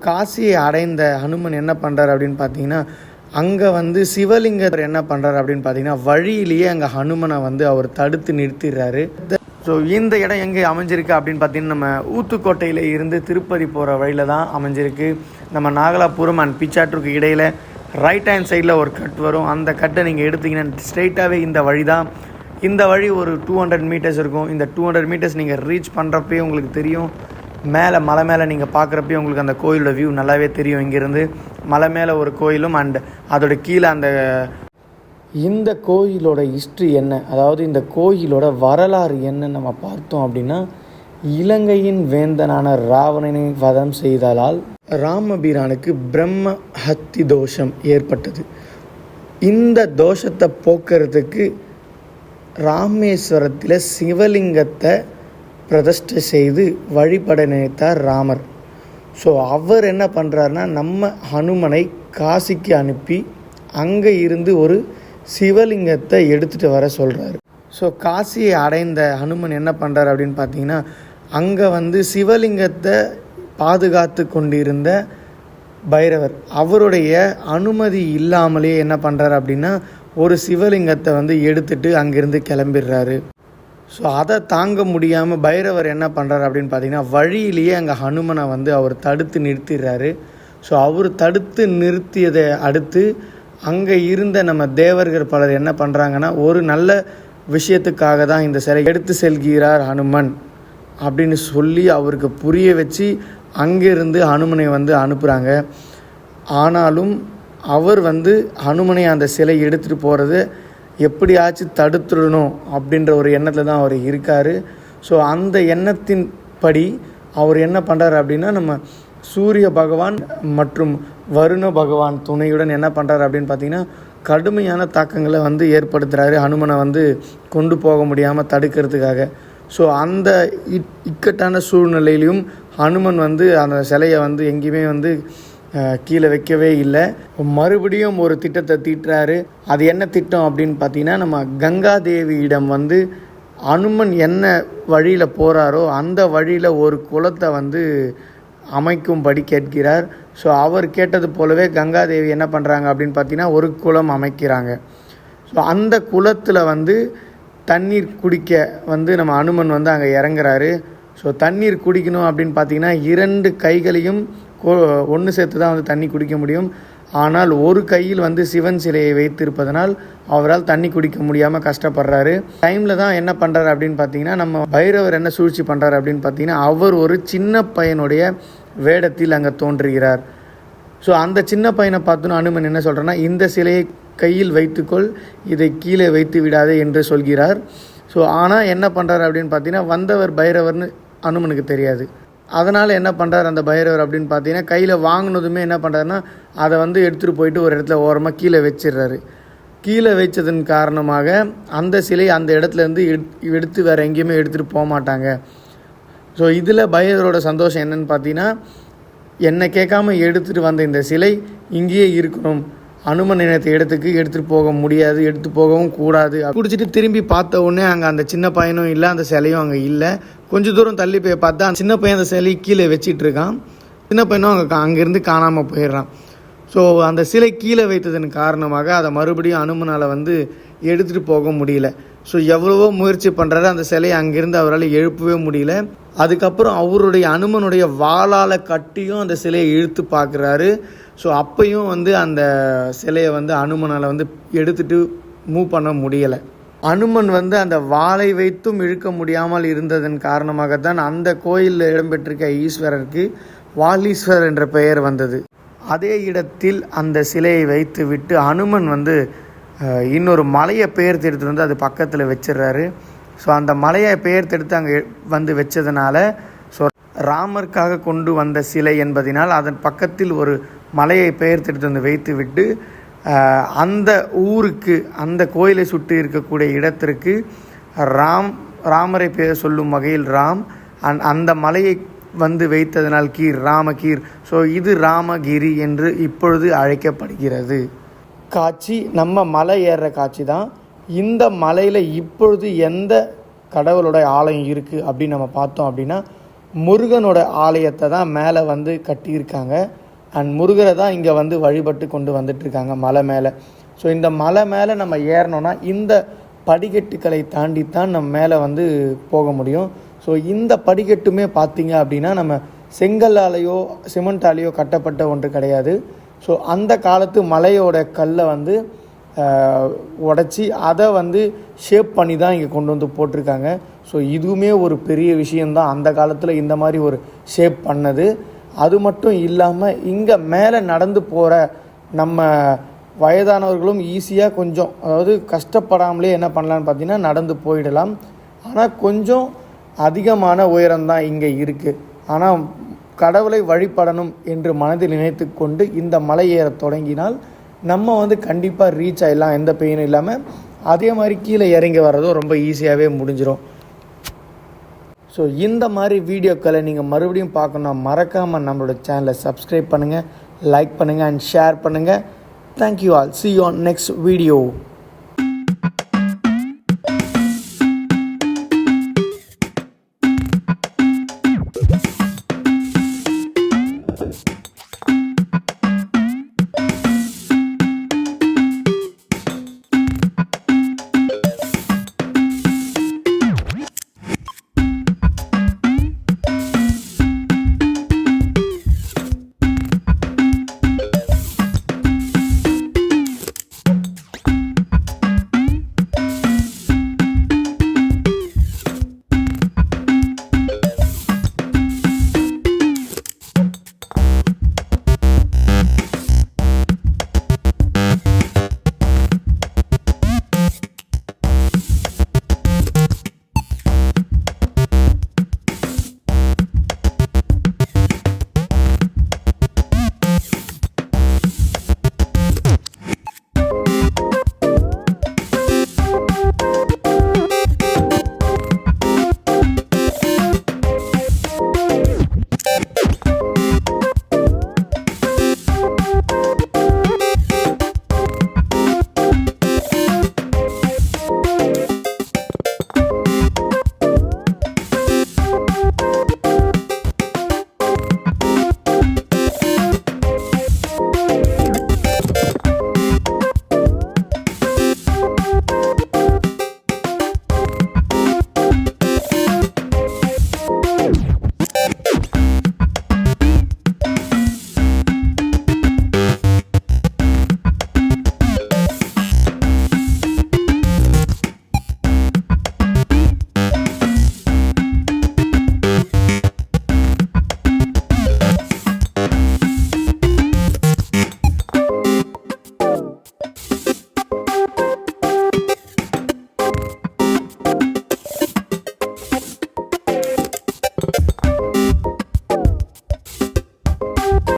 காசியை அடைந்த ஹனுமன் என்ன பண்ணுறார் அப்படின்னு பார்த்தீங்கன்னா, அங்கே வந்து சிவலிங்கர் என்ன பண்ணுறாரு அப்படின்னு பார்த்தீங்கன்னா, வழியிலேயே அங்கே ஹனுமனை வந்து அவர் தடுத்து நிறுத்திடுறாரு. ஸோ இந்த இடம் எங்கே அமைஞ்சிருக்கு அப்படின்னு பார்த்தீங்கன்னா, நம்ம ஊத்துக்கோட்டையில் இருந்து திருப்பதி போகிற வழியில் தான் அமைஞ்சிருக்கு. நம்ம நாகலாபுரம் அண்ட் பிச்சாட்டூருக்கு இடையில் ரைட் ஹேண்ட் சைடில் ஒரு கட் வரும். அந்த கட்டை நீங்கள் எடுத்திங்கன்னா ஸ்ட்ரெயிட்டாகவே இந்த வழி தான். இந்த வழி ஒரு 200 மீட்டர்ஸ் இருக்கும். இந்த 200 மீட்டர்ஸ் நீங்கள் ரீச் பண்ணுறப்பே உங்களுக்கு தெரியும், மலை மேலே நீங்கள் பார்க்குறப்பே உங்களுக்கு அந்த கோயிலோட வியூ நல்லாவே தெரியும். இங்கேருந்து மலை மேலே ஒரு கோயிலும் அண்ட் அதோட கீழே இந்த கோயிலோட ஹிஸ்ட்ரி என்ன, அதாவது இந்த கோயிலோட வரலாறு என்னன்னு நம்ம பார்த்தோம் அப்படின்னா, இலங்கையின் வேந்தனான ராவணனை வதம் செய்ததால் ராமபிரானுக்கு பிரம்ம ஹத்தி தோஷம் ஏற்பட்டது. இந்த தோஷத்தை போக்குறதுக்கு ராமேஸ்வரத்தில் சிவலிங்கத்தை பிரதிஷ்டை செய்து வழிபட நினைத்தார் ராமர். ஸோ அவர் என்ன பண்ணுறாருனா, நம்ம ஹனுமனை காசிக்கு அனுப்பி அங்கே இருந்து ஒரு சிவலிங்கத்தை எடுத்துகிட்டு வர சொல்கிறாரு. ஸோ காசியை அடைந்த ஹனுமன் என்ன பண்ணுறாரு அப்படின்னு பார்த்தீங்கன்னா, அங்கே வந்து சிவலிங்கத்தை பாதுகாத்து கொண்டிருந்த பைரவர் அவருடைய அனுமதி இல்லாமலே என்ன பண்ணுறாரு அப்படின்னா, ஒரு சிவலிங்கத்தை வந்து எடுத்துகிட்டு அங்கேருந்து கிளம்பிடுறாரு. ஸோ அதை தாங்க முடியாமல் பைரவர் என்ன பண்ணுறாரு அப்படின்னு பார்த்தீங்கன்னா, வழியிலேயே அங்கே ஹனுமனை வந்து அவர் தடுத்து நிறுத்திடுறாரு. ஸோ அவர் தடுத்து நிறுத்தியதை அடுத்து அங்கே இருந்த நம்ம தேவர்கள் பலர் என்ன பண்ணுறாங்கன்னா, ஒரு நல்ல விஷயத்துக்காக தான் இந்த சிலை எடுத்து செல்கிறார் ஹனுமன் அப்படின்னு சொல்லி அவருக்கு புரிய வச்சு அங்கேருந்து ஹனுமனை வந்து அனுப்புகிறாங்க. ஆனாலும் அவர் வந்து ஹனுமனை அந்த சிலை எடுத்துகிட்டு போகிறது எப்படியாச்சும் தடுத்துடணும் அப்படின்ற ஒரு எண்ணத்தில் தான் அவர் இருக்கார். ஸோ அந்த எண்ணத்தின் படி அவர் என்ன பண்ணுறாரு அப்படின்னா, நம்ம சூரிய பகவான் மற்றும் வருண பகவான் துணையுடன் என்ன பண்ணுறாரு அப்படின்னு பார்த்தீங்கன்னா, கடுமையான தாக்கங்களை வந்து ஏற்படுத்துகிறாரு ஹனுமனை வந்து கொண்டு போக முடியாமல் தடுக்கிறதுக்காக. ஸோ அந்த இக்கட்டான சூழ்நிலையிலையும் ஹனுமன் வந்து அந்த சிலையை வந்து எங்கேயுமே வந்து கீழே வைக்கவே இல்லை. மறுபடியும் ஒரு திட்டத்தை தீட்டுறாரு. அது என்ன திட்டம் அப்படின்னு பார்த்தீங்கன்னா, நம்ம கங்காதேவியிடம் வந்து ஹனுமன் என்ன வழியில் போகிறாரோ அந்த வழியில் ஒரு குளத்தை வந்து அமைக்கும்படி கேட்கிறார். ஸோ அவர் கேட்டது போலவே கங்காதேவி என்ன பண்ணுறாங்க அப்படின்னு பார்த்தீங்கன்னா, ஒரு குளம் அமைக்கிறாங்க. ஸோ அந்த குளத்தில் வந்து தண்ணீர் குடிக்க வந்து நம்ம ஹனுமன் வந்து அங்கே இறங்குறாரு. ஸோ தண்ணீர் குடிக்கணும் அப்படின்னு பார்த்தீங்கன்னா, 2 கைகளையும் ஒன்று சேர்த்து தான் வந்து தண்ணி குடிக்க முடியும். ஆனால் ஒரு கையில் வந்து சிவன் சிலையை வைத்திருப்பதனால் அவரால் தண்ணி குடிக்க முடியாமல் கஷ்டப்படுறாரு. டைமில் தான் என்ன பண்ணுறாரு அப்படின்னு பார்த்தீங்கன்னா, நம்ம பைரவர் என்ன சூழ்ச்சி பண்ணுறாரு அப்படின்னு பார்த்தீங்கன்னா, அவர் ஒரு சின்ன பையனுடைய வேடத்தில் அங்கே தோன்றுகிறார். ஸோ அந்த சின்ன பையனை பார்த்தோன்னா ஹனுமன் என்ன சொல்கிறேன்னா, இந்த சிலையை கையில் வைத்துக்கொள், இதை கீழே வைத்து விடாதே என்று சொல்கிறார். ஸோ ஆனால் என்ன பண்ணுறாரு அப்படின்னு பார்த்தீங்கன்னா, வந்தவர் பைரவர்னு ஹனுமனுக்கு தெரியாது. அதனால் என்ன பண்ணுறாரு அந்த பைரவர் அப்படின்னு பார்த்தீங்கன்னா, கையில் வாங்கினதுமே என்ன பண்ணுறாருன்னா, அதை வந்து எடுத்துகிட்டு போயிட்டு ஒரு இடத்துல ஓரமாக கீழே வச்சிடுறாரு. கீழே வச்சதன் காரணமாக அந்த சிலை அந்த இடத்துலேருந்து எடுத்து வேறு எங்கேயுமே எடுத்துகிட்டு போக மாட்டாங்க. ஸோ இதில் பைரவரோட சந்தோஷம் என்னன்னு பார்த்தீங்கன்னா, என்னை கேட்காம எடுத்துகிட்டு வந்த இந்த சிலை இங்கேயே இருக்கணும், ஹனுமன் நினைத்த இடத்துக்கு எடுத்துகிட்டு போக முடியாது, எடுத்து போகவும் கூடாது. குடிச்சிட்டு திரும்பி பார்த்த உடனே அங்கே அந்த சின்ன பையனும் இல்லை, அந்த சிலையும் அங்கே இல்லை. கொஞ்சம் தூரம் தள்ளி போய் பார்த்தா அந்த சின்ன பையன் அந்த சிலையை கீழே வச்சிட்டு இருக்கான். சின்ன பையனும் அங்கேருந்து காணாமல் போயிடுறான். ஸோ அந்த சிலை கீழே வைத்ததன் காரணமாக அதை மறுபடியும் ஹனுமனால் வந்து எடுத்துகிட்டு போக முடியல. ஸோ எவ்வளவோ முயற்சி பண்ணுறாரு, அந்த சிலையை அங்கேருந்து அவரால் எழுப்பவே முடியல. அதுக்கப்புறம் அவருடைய ஹனுமனுடைய வாளால் கட்டியும் அந்த சிலையை இழுத்து பார்க்குறாரு. ஸோ அப்பையும் வந்து அந்த சிலையை வந்து ஹனுமனால் வந்து எடுத்துகிட்டு மூவ் பண்ண முடியலை. ஹனுமன் வந்து அந்த வாளை வைத்தும் இழுக்க முடியாமல் இருந்ததன் காரணமாகத்தான் அந்த கோயிலில் இடம்பெற்றிருக்க ஈஸ்வரருக்கு வாலீஸ்வரர் என்ற பெயர் வந்தது. அதே இடத்தில் அந்த சிலையை வைத்து விட்டு ஹனுமன் வந்து இன்னொரு மலையை பெயர்த்தெடுத்து வந்து அது பக்கத்தில் வச்சிடுறாரு. ஸோ அந்த மலையை பெயர்த்தெடுத்து அங்கே வந்து வச்சதுனால, ஸோ ராமருக்காக கொண்டு வந்த சிலை என்பதனால் அதன் பக்கத்தில் ஒரு மலையை பெயர்த்தெடுத்து வந்து வைத்து விட்டு அந்த ஊருக்கு, அந்த கோயிலை சுற்றி இருக்கக்கூடிய இடத்திற்கு ராமரை பெயர் சொல்லும் வகையில் ராம் அந்த மலையை வந்து வைத்ததனால் ராமகீர். ஸோ இது ராமகிரி என்று இப்பொழுது அழைக்கப்படுகிறது. காட்சி நம்ம மலை ஏறுற காட்சி தான். இந்த மலையில் இப்பொழுது எந்த கடவுளோட ஆலயம் இருக்குது அப்படின்னு நம்ம பார்த்தோம் அப்படின்னா, முருகனோட ஆலயத்தை தான் மேலே வந்து கட்டியிருக்காங்க. அண்ட் முருகரை தான் இங்கே வந்து வழிபட்டு கொண்டு வந்துட்டுருக்காங்க மலை மேலே. ஸோ இந்த மலை மேலே நம்ம ஏறினோன்னா இந்த படிக்கட்டுகளை தாண்டி தான் நம்ம மேலே வந்து போக முடியும். ஸோ இந்த படிக்கட்டுமே பார்த்திங்க அப்படின்னா நம்ம செங்கல்லாலேயோ சிமெண்டாலேயோ கட்டப்பட்ட ஒன்று கிடையாது. ஸோ அந்த காலத்து மலையோட கல்லை வந்து உடச்சி அதை வந்து ஷேப் பண்ணி தான் இங்கே கொண்டு வந்து போட்டிருக்காங்க. ஸோ இதுவுமே ஒரு பெரிய விஷயந்தான் அந்த காலத்தில் இந்த மாதிரி ஒரு ஷேப் பண்ணது. அது மட்டும் இல்லாமல் இங்கே மேலே நடந்து போகிற நம்ம வயதானவர்களும் ஈஸியாக கொஞ்சம், அதாவது கஷ்டப்படாமலே என்ன பண்ணலான்னு பார்த்தீங்கன்னா நடந்து போயிடலாம். ஆனால் கொஞ்சம் அதிகமான உயரம்தான் இங்கே இருக்குது. ஆனால் கடவுளை வழிபடணும் என்று மனதில் நினைத்து கொண்டு இந்த மலை ஏற தொடங்கினால் நம்ம வந்து கண்டிப்பாக ரீச் ஆகிடலாம், எந்த பெயினும் இல்லாமல். அதே மாதிரி கீழே இறங்கி வர்றதும் ரொம்ப ஈஸியாகவே முடிஞ்சிடும். ஸோ இந்த மாதிரி வீடியோக்களை நீங்கள் மறுபடியும் பார்க்கணுன்னா மறக்காமல் நம்மளோட சேனலை சப்ஸ்கிரைப் பண்ணுங்கள், லைக் பண்ணுங்கள் அண்ட் ஷேர் பண்ணுங்கள். Thank you all. See you on next video.